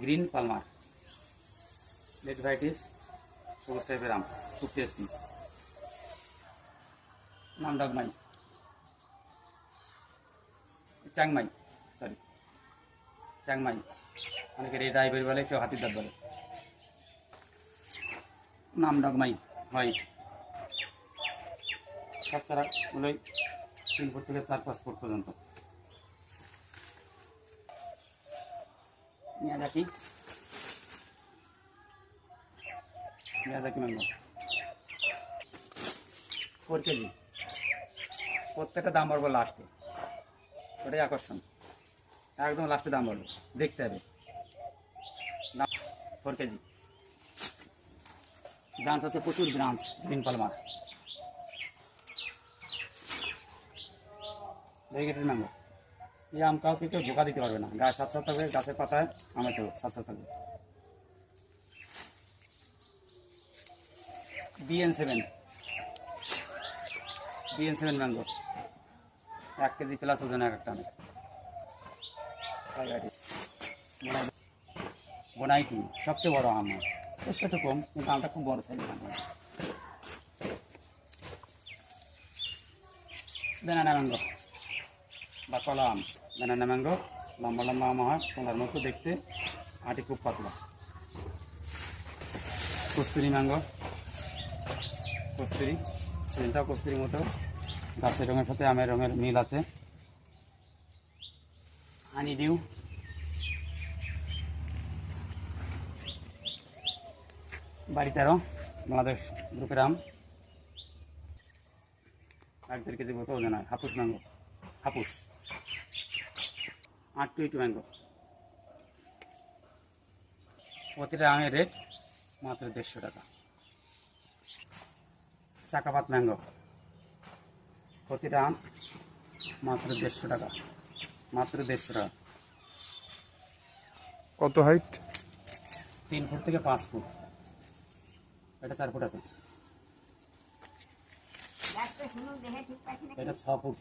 Green Palmer, late varieties, সবুজ টাইপের আম, খুব টেস্টি। নাম ডাকমাই, চ্যাংমাই, সরি চ্যাংমাই, অনেকে রেড আইভরি বলে, কেউ হাতির দাঁত বলে। নাম ডাকমাই হোয়াইট, সব চারাগুলোই 3 ফুট থেকে 4-5 ফুট পর্যন্ত। মিয়াজাকি, ম্যাঙ্গো 4 কেজি, প্রত্যেকটা দাম বলবো লাস্টে, ওটাই আকর্ষণ, একদম লাস্টে দাম বলবো, দেখতে হবে। 4 কেজি, ব্রাঞ্চ আছে প্রচুর, branch green Palmer, variegated mango. এই আম কাউকে কেউ ধোকা দিতে পারবে না, গাছ সাথে থাকবে, গাছের পাতায় আমেতেও সাথে থাকবে। BN7 ম্যাঙ্গো 1 কেজি প্লাস ওজন, এক একটা আমের। বোনাইটি সবচেয়ে বড় আম, চেষ্টা একটু কম, কিন্তু আমটা খুব বড় সাইজের আম। ব্যানানা ম্যাঙ্গো বা কলা আম, ব্যানানা ম্যাঙ্গো লম্বা লম্বা আম হয়, কলার মতো দেখতে, আটি খুব পাতলা। কস্তুরি ম্যাঙ্গো, কস্তুরি, সেন্টাও কস্তুরির মতো, গাছের রঙের সাথে আমের রঙের মিল আছে। হানি ডিউ, বাড়ি 13, বাংলাদেশ গ্রুপের আম, 1-1.5 কেজি মতো ওজন হয়। হাপুস ম্যাঙ্গো, হাপুস 8-8 ম্যাঙ্গো, প্রতিটা আমের রেট মাত্র 150 টাকা। চাকাপাত ম্যাঙ্গো, প্রতিটা আম মাত্র 150 টাকা, মাত্র 150 টাকা। কত হাইট? 3 ফুট থেকে 5 ফুট, এটা 4 ফুট আছে, এটা 6 ফুট।